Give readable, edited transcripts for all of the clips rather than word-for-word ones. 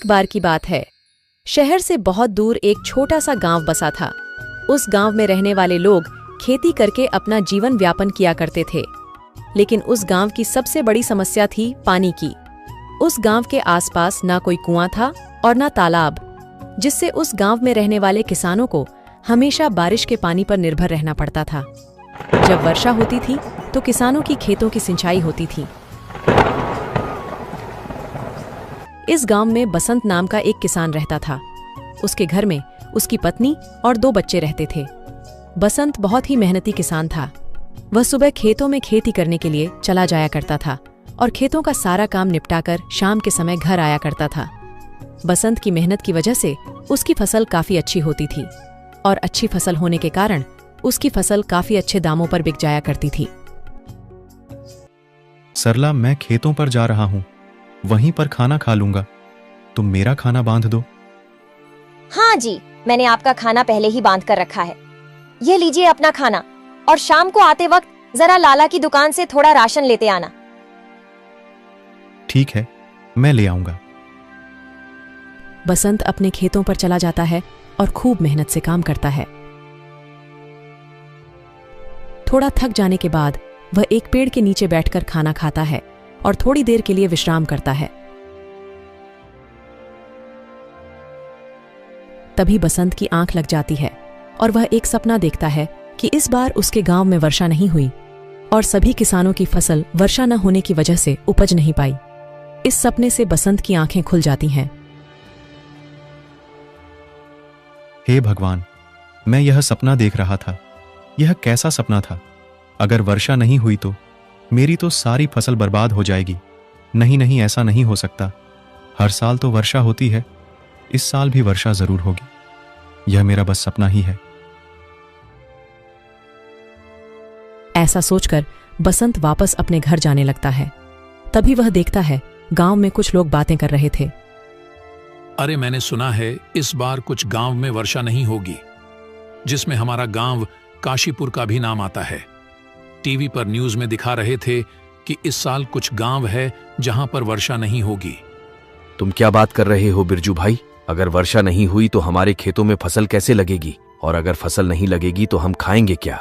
एक बार की बात है। शहर से बहुत दूर एक छोटा सा गांव बसा था। उस गांव में रहने वाले लोग खेती करके अपना जीवन व्यापन किया करते थे। लेकिन उस गांव की सबसे बड़ी समस्या थी पानी की। उस गांव के आसपास ना कोई कुआं था और ना तालाब, जिससे उस गांव में रहने वाले किसानों को हमेशा बारिश के पानी पर निर्भर रहना पड़ता था। जब वर्षा होती थी तो किसानों की खेतों की सिंचाई होती थी। इस गांव में बसंत नाम का एक किसान रहता था। उसके घर में उसकी पत्नी और 2 बच्चे रहते थे। बसंत बहुत ही मेहनती किसान था। वह सुबह खेतों में खेती करने के लिए चला जाया करता था और खेतों का सारा काम निपटाकर शाम के समय घर आया करता था। बसंत की मेहनत की वजह से उसकी फसल काफी अच्छी होती थी और अच्छी फसल होने के कारण उसकी फसल काफी अच्छे दामों पर बिक जाया करती थी। सरला, मैं खेतों पर जा रहा हूँ, वहीं पर खाना खा लूंगा। तुम मेरा खाना बांध दो। हाँ जी, मैंने आपका खाना पहले ही बांध कर रखा है। ये लीजिए अपना खाना, और शाम को आते वक्त जरा लाला की दुकान से थोड़ा राशन लेते आना। ठीक है, मैं ले आऊंगा। बसंत अपने खेतों पर चला जाता है और खूब मेहनत से काम करता है। थोड़ा थक जाने के बाद वह एक पेड़ के नीचे बैठकर खाना खाता है और थोड़ी देर के लिए विश्राम करता है। तभी बसंत की आंख लग जाती है और वह एक सपना देखता है कि इस बार उसके गांव में वर्षा नहीं हुई और सभी किसानों की फसल वर्षा न होने की वजह से उपज नहीं पाई। इस सपने से बसंत की आंखें खुल जाती हैं। हे भगवान, मैं यह सपना देख रहा था। यह कैसा सपना था? अगर वर्षा नहीं हुई तो मेरी तो सारी फसल बर्बाद हो जाएगी। नहीं नहीं, ऐसा नहीं हो सकता। हर साल तो वर्षा होती है, इस साल भी वर्षा जरूर होगी। यह मेरा बस सपना ही है। ऐसा सोचकर बसंत वापस अपने घर जाने लगता है। तभी वह देखता है गांव में कुछ लोग बातें कर रहे थे। अरे, मैंने सुना है इस बार कुछ गांव में वर्षा नहीं होगी, जिसमें हमारा गांव काशीपुर का भी नाम आता है। टीवी पर न्यूज में दिखा रहे थे कि इस साल कुछ गांव है जहां पर वर्षा नहीं होगी। तुम क्या बात कर रहे हो बिरजू भाई? अगर वर्षा नहीं हुई तो हमारे खेतों में फसल कैसे लगेगी? और अगर फसल नहीं लगेगी तो हम खाएंगे क्या?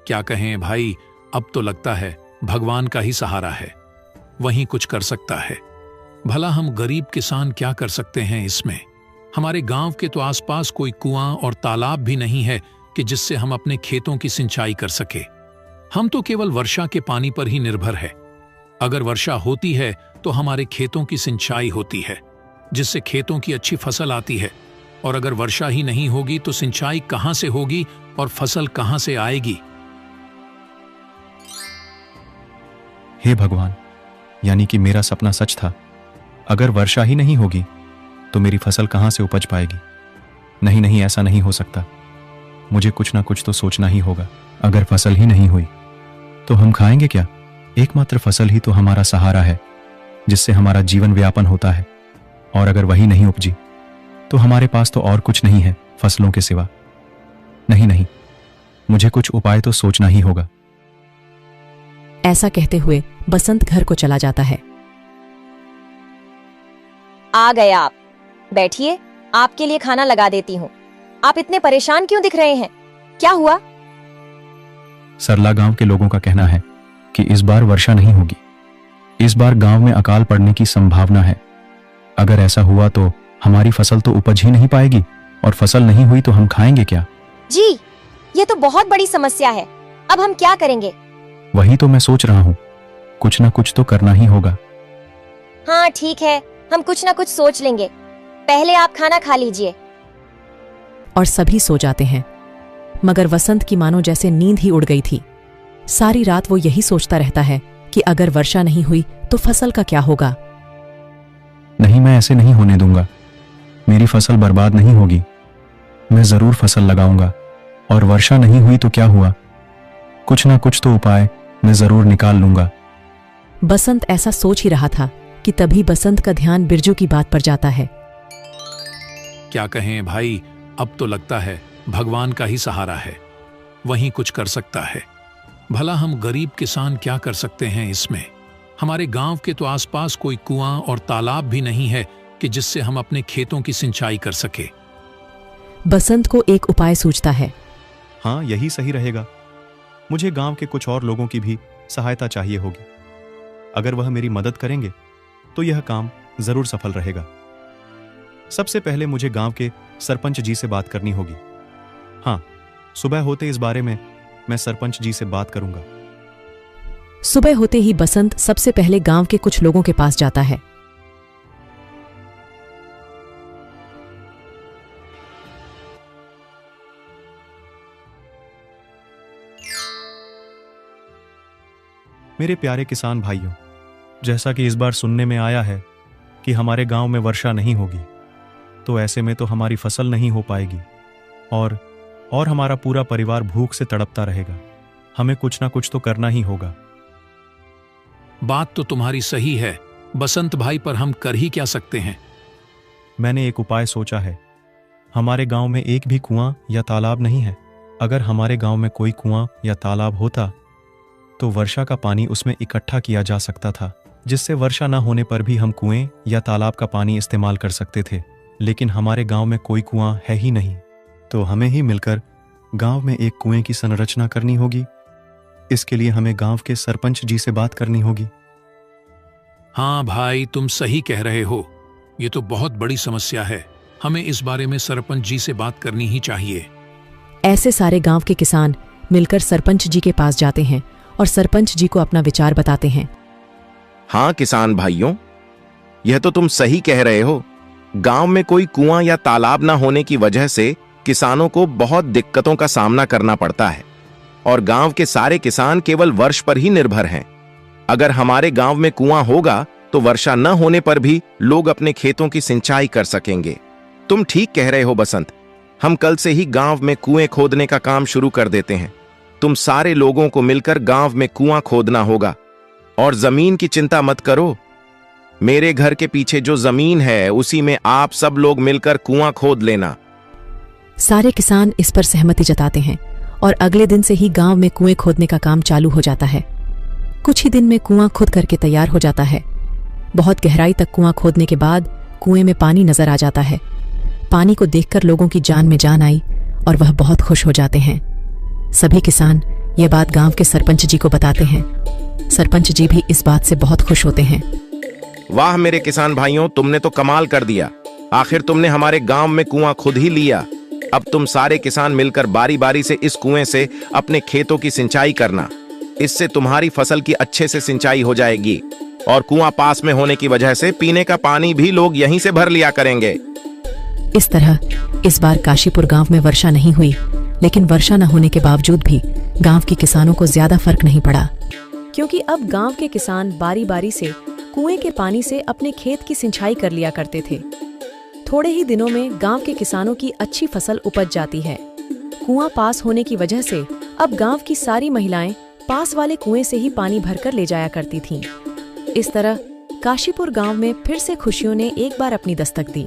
क्या कहें भाई, अब तो लगता है भगवान का ही सहारा है, वही कुछ कर सकता है। भला हम गरीब किसान क्या कर सकते हैं इसमें? हमारे गांव के तो आसपास कोई कुआं और तालाब भी नहीं है कि जिससे हम अपने खेतों की सिंचाई कर सके। हम तो केवल वर्षा के पानी पर ही निर्भर है। अगर वर्षा होती है तो हमारे खेतों की सिंचाई होती है, जिससे खेतों की अच्छी फसल आती है। और अगर वर्षा ही नहीं होगी तो सिंचाई कहां से होगी और फसल कहां से आएगी? हे भगवान, यानी कि मेरा सपना सच था। अगर वर्षा ही नहीं होगी तो मेरी फसल कहां से उपज पाएगी? नहीं नहीं, ऐसा नहीं हो सकता। मुझे कुछ ना कुछ तो सोचना ही होगा। अगर फसल ही नहीं हुई तो हम खाएंगे क्या? एकमात्र फसल ही तो हमारा सहारा है, जिससे हमारा जीवन व्यापन होता है। और अगर वही नहीं उपजी तो हमारे पास तो और कुछ नहीं है फसलों के सिवा। नहीं नहीं, मुझे कुछ उपाय तो सोचना ही होगा। ऐसा कहते हुए बसंत घर को चला जाता है। आ गए आप, बैठिए, आपके लिए खाना लगा देती हूँ। आप इतने परेशान क्यों दिख रहे हैं? क्या हुआ? सरला, गांव के लोगों का कहना है कि इस बार वर्षा नहीं होगी। इस बार गांव में अकाल पड़ने की संभावना है। अगर ऐसा हुआ तो हमारी फसल तो उपज ही नहीं पाएगी, और फसल नहीं हुई तो हम खाएंगे क्या? जी, ये तो बहुत बड़ी समस्या है। अब हम क्या करेंगे? वही तो मैं सोच रहा हूँ, कुछ ना कुछ तो करना ही होगा। हाँ ठीक है, हम कुछ ना कुछ सोच लेंगे। पहले आप खाना खा लीजिए। और सभी सो जाते हैं, मगर वसंत की मानो जैसे नींद ही उड़ गई थी। सारी रात वो यही सोचता रहता है कि अगर वर्षा नहीं हुई तो फसल का क्या होगा। नहीं, मैं ऐसे नहीं होने दूंगा। मेरी फसल बर्बाद नहीं होगी। मैं जरूर फसल लगाऊंगा, और वर्षा नहीं हुई तो क्या हुआ? कुछ ना कुछ तो उपाय मैं जरूर निकाल लूंगा। बसंत ऐसा सोच ही रहा था कि तभी बसंत का ध्यान बिरजू की बात पर जाता है। क्या कहें भाई, अब तो लगता है भगवान का ही सहारा है, वही कुछ कर सकता है। भला हम गरीब किसान क्या कर सकते हैं इसमें? हमारे गांव के तो आसपास कोई कुआं और तालाब भी नहीं है कि जिससे हम अपने खेतों की सिंचाई कर सके। बसंत को एक उपाय सूझता है। हाँ, यही सही रहेगा। मुझे गांव के कुछ और लोगों की भी सहायता चाहिए होगी। अगर वह मेरी मदद करेंगे तो यह काम जरूर सफल रहेगा। सबसे पहले मुझे गांव के सरपंच जी से बात करनी होगी। हाँ, सुबह होते इस बारे में मैं सरपंच जी से बात करूंगा। सुबह होते ही बसंत सबसे पहले गांव के कुछ लोगों के पास जाता है। मेरे प्यारे किसान भाइयों, जैसा कि इस बार सुनने में आया है कि हमारे गांव में वर्षा नहीं होगी, तो ऐसे में तो हमारी फसल नहीं हो पाएगी और हमारा पूरा परिवार भूख से तड़पता रहेगा। हमें कुछ ना कुछ तो करना ही होगा। बात तो तुम्हारी सही है बसंत भाई, पर हम कर ही क्या सकते हैं? मैंने एक उपाय सोचा है। हमारे गांव में एक भी कुआं या तालाब नहीं है। अगर हमारे गांव में कोई कुआं या तालाब होता तो वर्षा का पानी उसमें इकट्ठा किया जा सकता था, जिससे वर्षा न होने पर भी हम कुएं या तालाब का पानी इस्तेमाल कर सकते थे। लेकिन हमारे गांव में कोई कुआं है ही नहीं, तो हमें ही मिलकर गांव में एक कुएं की संरचना करनी होगी। इसके लिए हमें गांव के सरपंच जी से बात करनी होगी। हाँ भाई, तुम सही कह रहे हो। ये तो बहुत बड़ी समस्या है। हमें इस बारे में सरपंच जी से बात करनी ही चाहिए। ऐसे सारे गांव के किसान मिलकर सरपंच जी के पास जाते हैं और सरपंच जी को अपना विचार बताते हैं। हाँ किसान भाइयों, यह तो तुम सही कह रहे हो। गांव में कोई कुआं या तालाब ना होने की वजह से किसानों को बहुत दिक्कतों का सामना करना पड़ता है और गांव के सारे किसान केवल वर्ष पर ही निर्भर हैं। अगर हमारे गांव में कुआं होगा तो वर्षा न होने पर भी लोग अपने खेतों की सिंचाई कर सकेंगे। तुम ठीक कह रहे हो बसंत, हम कल से ही गांव में कुएं खोदने का काम शुरू कर देते हैं। तुम सारे लोगों को मिलकर गांव में कुआं खोदना होगा और जमीन की चिंता मत करो। मेरे घर के पीछे जो जमीन है उसी में आप सब लोग मिलकर कुआं खोद लेना। सारे किसान इस पर सहमति जताते हैं और अगले दिन से ही गांव में कुएं खोदने का काम चालू हो जाता है। कुछ ही दिन में कुआं खुद करके तैयार हो जाता है। बहुत गहराई तक कुआं खोदने के बाद कुएं में पानी नजर आ जाता है। पानी को देखकर लोगों की जान में जान आई और वह बहुत खुश हो जाते हैं। सभी किसान ये बात गांव के सरपंच जी को बताते हैं। सरपंच जी भी इस बात से बहुत खुश होते हैं। वाह मेरे किसान भाइयों, तुमने तो कमाल कर दिया। आखिर तुमने हमारे गांव में कुआं खुद ही लिया। अब तुम सारे किसान मिलकर बारी बारी से इस कुएं से अपने खेतों की सिंचाई करना। इससे तुम्हारी फसल की अच्छे से सिंचाई हो जाएगी और कुआं पास में होने की वजह से पीने का पानी भी लोग यहीं से भर लिया करेंगे। इस तरह इस बार काशीपुर गांव में वर्षा नहीं हुई, लेकिन वर्षा न होने के बावजूद भी गांव के किसानों को ज्यादा फर्क नहीं पड़ा, क्योंकि अब गांव के किसान बारी बारी से कुएं के पानी से अपने खेत की सिंचाई कर लिया करते थे। थोड़े ही दिनों में गांव के किसानों की अच्छी फसल उपज जाती है। कुआं पास होने की वजह से अब गांव की सारी महिलाएं पास वाले कुएं से ही पानी भरकर ले जाया करती थीं। इस तरह काशीपुर गांव में फिर से खुशियों ने एक बार अपनी दस्तक दी।